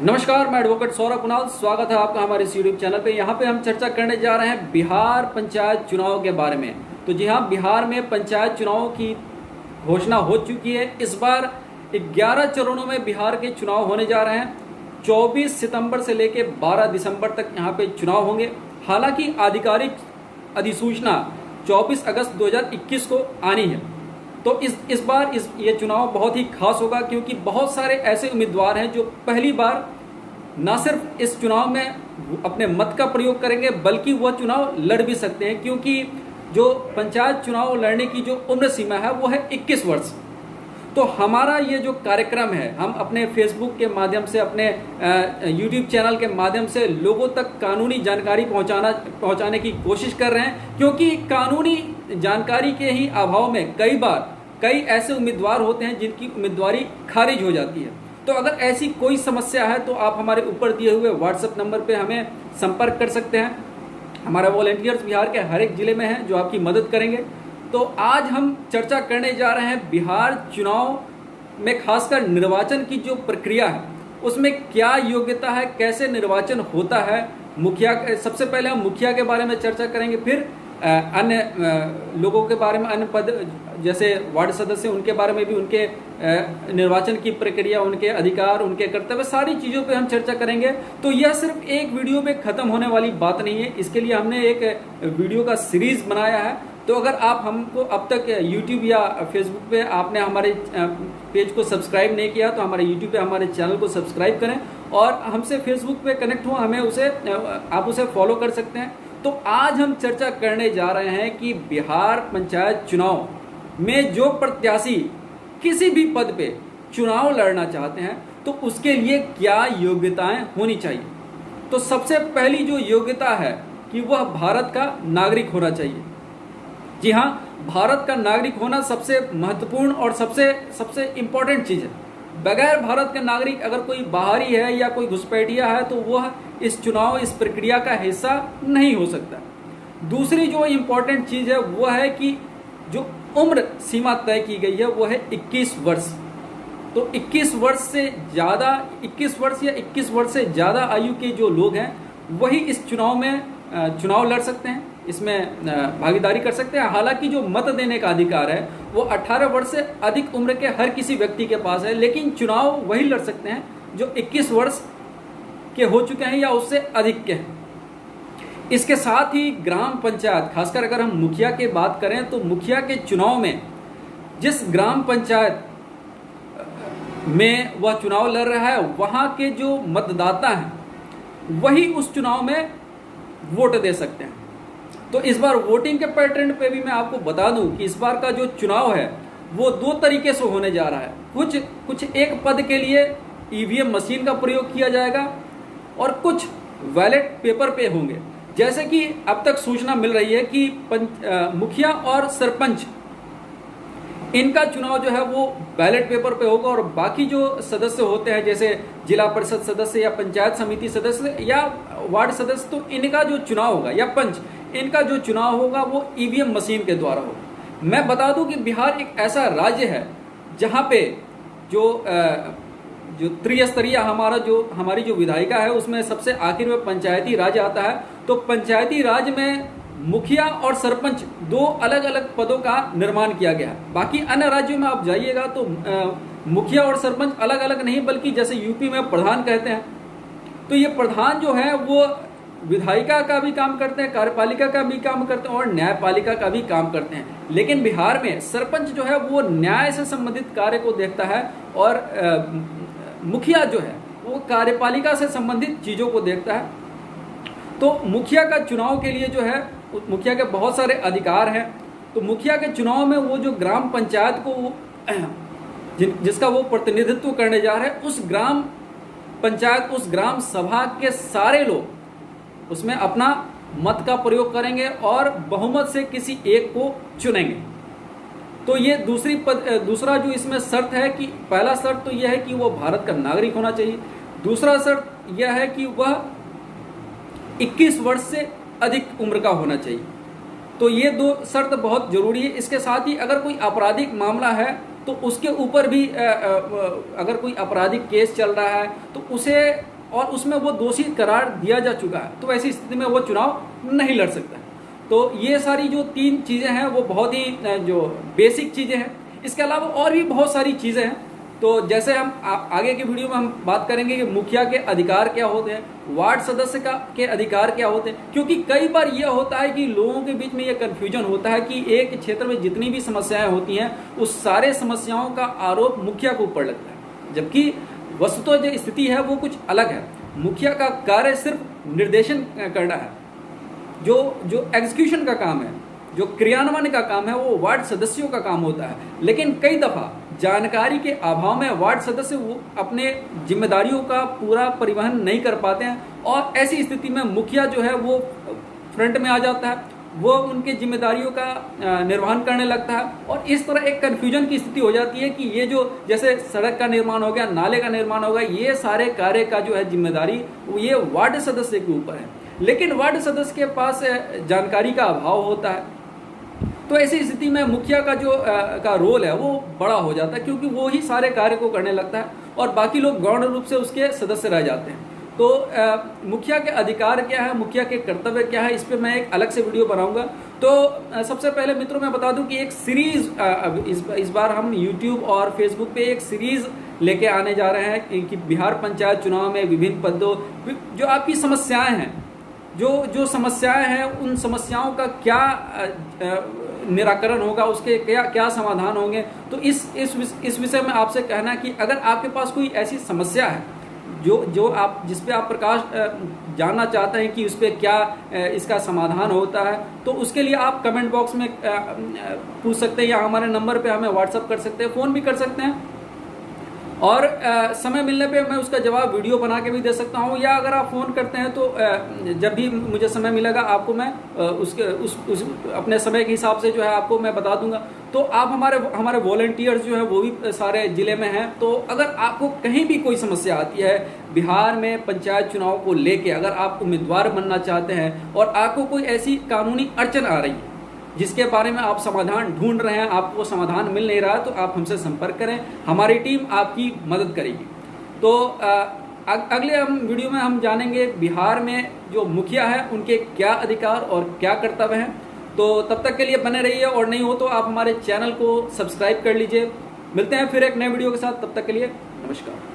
नमस्कार, मैं एडवोकेट सौरभ कुणाल। स्वागत है आपका हमारे इस यूट्यूब चैनल पे। यहाँ पे हम चर्चा करने जा रहे हैं बिहार पंचायत चुनाव के बारे में। तो जी हाँ, बिहार में पंचायत चुनाव की घोषणा हो चुकी है। इस बार 11 चरणों में बिहार के चुनाव होने जा रहे हैं। 24 सितंबर से लेकर 12 दिसंबर तक यहाँ पे चुनाव होंगे। हालांकि आधिकारिक अधिसूचना 24 अगस्त 2021 को आनी है। तो इस बार ये चुनाव बहुत ही खास होगा, क्योंकि बहुत सारे ऐसे उम्मीदवार हैं जो पहली बार ना सिर्फ इस चुनाव में अपने मत का प्रयोग करेंगे, बल्कि वह चुनाव लड़ भी सकते हैं। क्योंकि जो पंचायत चुनाव लड़ने की जो उम्र सीमा है वो है 21 वर्ष। तो हमारा ये जो कार्यक्रम है, हम अपने फेसबुक के माध्यम से, अपने यूट्यूब चैनल के माध्यम से लोगों तक कानूनी जानकारी पहुंचाने की कोशिश कर रहे हैं। क्योंकि कानूनी जानकारी के ही अभाव में कई ऐसे उम्मीदवार होते हैं जिनकी उम्मीदवारी खारिज हो जाती है। तो अगर ऐसी कोई समस्या है तो आप हमारे ऊपर दिए हुए व्हाट्सएप नंबर पे हमें संपर्क कर सकते हैं। हमारे वॉलंटियर्स बिहार के हर एक जिले में हैं जो आपकी मदद करेंगे। तो आज हम चर्चा करने जा रहे हैं बिहार चुनाव में, खासकर निर्वाचन की जो प्रक्रिया है उसमें क्या योग्यता है, कैसे निर्वाचन होता है। सबसे पहले हम मुखिया के बारे में चर्चा करेंगे, फिर अन्य लोगों के बारे में, अन्य पद जैसे वार्ड सदस्य, उनके बारे में भी, उनके निर्वाचन की प्रक्रिया, उनके अधिकार, उनके कर्तव्य, सारी चीज़ों पे हम चर्चा करेंगे। तो यह सिर्फ एक वीडियो में ख़त्म होने वाली बात नहीं है। इसके लिए हमने एक वीडियो का सीरीज़ बनाया है। तो अगर आप हमको अब तक YouTube या Facebook पे आपने हमारे पेज को सब्सक्राइब नहीं किया तो हमारे YouTube पे हमारे चैनल को सब्सक्राइब करें, और हमसे Facebook पे कनेक्ट हो, आप उसे फॉलो कर सकते हैं। तो आज हम चर्चा करने जा रहे हैं कि बिहार पंचायत चुनाव में जो प्रत्याशी किसी भी पद पे चुनाव लड़ना चाहते हैं तो उसके लिए क्या योग्यताएं होनी चाहिए। तो सबसे पहली जो योग्यता है कि वह भारत का नागरिक होना चाहिए। जी हाँ, भारत का नागरिक होना सबसे महत्वपूर्ण और सबसे इम्पोर्टेंट चीज़ है। बगैर भारत के नागरिक अगर कोई बाहरी है या कोई घुसपैठिया है तो वह इस प्रक्रिया का हिस्सा नहीं हो सकता। दूसरी जो इम्पोर्टेंट चीज़ है वह है कि जो उम्र सीमा तय की गई है वो है 21 वर्ष। तो 21 वर्ष या 21 वर्ष से ज़्यादा आयु के जो लोग हैं वही इस चुनाव में चुनाव लड़ सकते हैं, इसमें भागीदारी कर सकते हैं। हालांकि जो मत देने का अधिकार है वो 18 वर्ष से अधिक उम्र के हर किसी व्यक्ति के पास है, लेकिन चुनाव वही लड़ सकते हैं जो 21 वर्ष के हो चुके हैं या उससे अधिक के हैं। इसके साथ ही ग्राम पंचायत, खासकर अगर हम मुखिया की बात करें तो मुखिया के चुनाव में जिस ग्राम पंचायत में वह चुनाव लड़ रहा है वहाँ के जो मतदाता हैं वही उस चुनाव में वोट दे सकते हैं। तो इस बार वोटिंग के पैटर्न पे भी मैं आपको बता दूं कि इस बार का जो चुनाव है वो 2 तरीके से होने जा रहा है। कुछ एक पद के लिए ईवीएम मशीन का प्रयोग किया जाएगा और कुछ बैलेट पेपर पे होंगे। जैसे कि अब तक सूचना मिल रही है कि मुखिया और सरपंच, इनका चुनाव जो है वो बैलेट पेपर पे होगा, और बाकी जो सदस्य होते हैं जैसे जिला परिषद सदस्य या पंचायत समिति सदस्य या वार्ड सदस्य, तो इनका जो चुनाव होगा, या पंच, इनका जो चुनाव होगा वो ईवीएम मशीन के द्वारा होगा। मैं बता दूं कि बिहार एक ऐसा राज्य है जहां पे जो त्रिस्तरीय हमारी जो विधायिका है उसमें सबसे आखिर में पंचायती राज आता है। तो पंचायती राज में मुखिया और सरपंच 2 अलग अलग पदों का निर्माण किया गया है। बाकी अन्य राज्यों में आप जाइएगा तो मुखिया और सरपंच अलग अलग नहीं, बल्कि जैसे यूपी में प्रधान कहते हैं, तो ये प्रधान जो है वो विधायिका का भी काम करते हैं, कार्यपालिका का भी काम करते हैं और न्यायपालिका का भी काम करते हैं। लेकिन बिहार में सरपंच जो है वो न्याय से संबंधित कार्य को देखता है, और मुखिया जो है वो कार्यपालिका से संबंधित चीज़ों को देखता है। तो मुखिया का चुनाव के लिए जो है, मुखिया के बहुत सारे अधिकार हैं। तो मुखिया के चुनाव में वो जो ग्राम पंचायत को जिसका वो प्रतिनिधित्व करने जा रहे हैं, उस ग्राम पंचायत, उस ग्राम सभा के सारे लोग उसमें अपना मत का प्रयोग करेंगे और बहुमत से किसी एक को चुनेंगे। तो ये दूसरा जो इसमें शर्त है कि पहला शर्त तो यह है कि वह भारत का नागरिक होना चाहिए। दूसरा शर्त यह है कि वह 21 वर्ष से अधिक उम्र का होना चाहिए। तो ये 2 शर्त बहुत जरूरी है। इसके साथ ही अगर कोई आपराधिक मामला है तो उसके ऊपर भी अगर कोई आपराधिक केस चल रहा है तो उसे और उसमें वो दोषी करार दिया जा चुका है, तो ऐसी स्थिति में वो चुनाव नहीं लड़ सकता। तो ये सारी जो 3 चीज़ें हैं वो बहुत ही जो बेसिक चीज़ें हैं। इसके अलावा और भी बहुत सारी चीज़ें हैं। तो जैसे हम आगे की वीडियो में हम बात करेंगे कि मुखिया के अधिकार क्या होते हैं, वार्ड सदस्य के अधिकार क्या होते हैं, क्योंकि कई बार यह होता है कि लोगों के बीच में यह कन्फ्यूजन होता है कि एक क्षेत्र में जितनी भी समस्याएं होती हैं उस सारे समस्याओं का आरोप मुखिया के ऊपर लगता है, जबकि वस्तुतः जो स्थिति है वो कुछ अलग है। मुखिया का कार्य सिर्फ निर्देशन करना है, जो एग्जीक्यूशन का काम है, जो क्रियान्वयन का काम है वो वार्ड सदस्यों का काम होता है। लेकिन कई दफ़ा जानकारी के अभाव में वार्ड सदस्य वो अपने जिम्मेदारियों का पूरा परिवहन नहीं कर पाते हैं, और ऐसी स्थिति में मुखिया जो है वो फ्रंट में आ जाता है, वो उनकी जिम्मेदारियों का निर्वहन करने लगता है, और इस तरह एक कन्फ्यूजन की स्थिति हो जाती है कि ये जो जैसे सड़क का निर्माण हो गया, नाले का निर्माण हो गया, ये सारे कार्य का जो है जिम्मेदारी ये वार्ड सदस्य के ऊपर है। लेकिन वार्ड सदस्य के पास जानकारी का अभाव होता है, तो ऐसी स्थिति में मुखिया का जो का रोल है वो बड़ा हो जाता है, क्योंकि वो ही सारे कार्य को करने लगता है और बाकी लोग गौण रूप से उसके सदस्य रह जाते हैं। तो मुखिया के अधिकार क्या है, मुखिया के कर्तव्य क्या है, इस पर मैं एक अलग से वीडियो बनाऊंगा। तो सबसे पहले मित्रों मैं बता दूं कि एक सीरीज इस बार हम YouTube और Facebook पे एक सीरीज लेके आने जा रहे हैं कि बिहार पंचायत चुनाव में विभिन्न पदों जो आपकी समस्याएं हैं, जो समस्याएं हैं उन समस्याओं का क्या निराकरण होगा, उसके क्या समाधान होंगे। तो इस विषय में आपसे कहना कि अगर आपके पास कोई ऐसी समस्या है जिस पे आप प्रकाश जानना चाहते हैं कि उस पर क्या इसका समाधान होता है, तो उसके लिए आप कमेंट बॉक्स में पूछ सकते हैं, या हमारे नंबर पे हमें व्हाट्सअप कर सकते हैं, फ़ोन भी कर सकते हैं, और समय मिलने पे मैं उसका जवाब वीडियो बना के भी दे सकता हूँ, या अगर आप फ़ोन करते हैं तो जब भी मुझे समय मिलेगा आपको मैं उस अपने समय के हिसाब से जो है आपको मैं बता दूंगा। तो आप हमारे वॉलंटियर्स जो हैं वो भी सारे ज़िले में हैं। तो अगर आपको कहीं भी कोई समस्या आती है बिहार में पंचायत चुनाव को लेके, अगर आप उम्मीदवार बनना चाहते हैं और आपको कोई ऐसी कानूनी अड़चन आ रही है जिसके बारे में आप समाधान ढूंढ रहे हैं, आपको समाधान मिल नहीं रहा, तो आप हमसे संपर्क करें, हमारी टीम आपकी मदद करेगी। तो अगले वीडियो में हम जानेंगे बिहार में जो मुखिया है उनके क्या अधिकार और क्या कर्तव्य हैं। तो तब तक के लिए बने रहिए, और नहीं हो तो आप हमारे चैनल को सब्सक्राइब कर लीजिए। मिलते हैं फिर एक नए वीडियो के साथ, तब तक के लिए नमस्कार।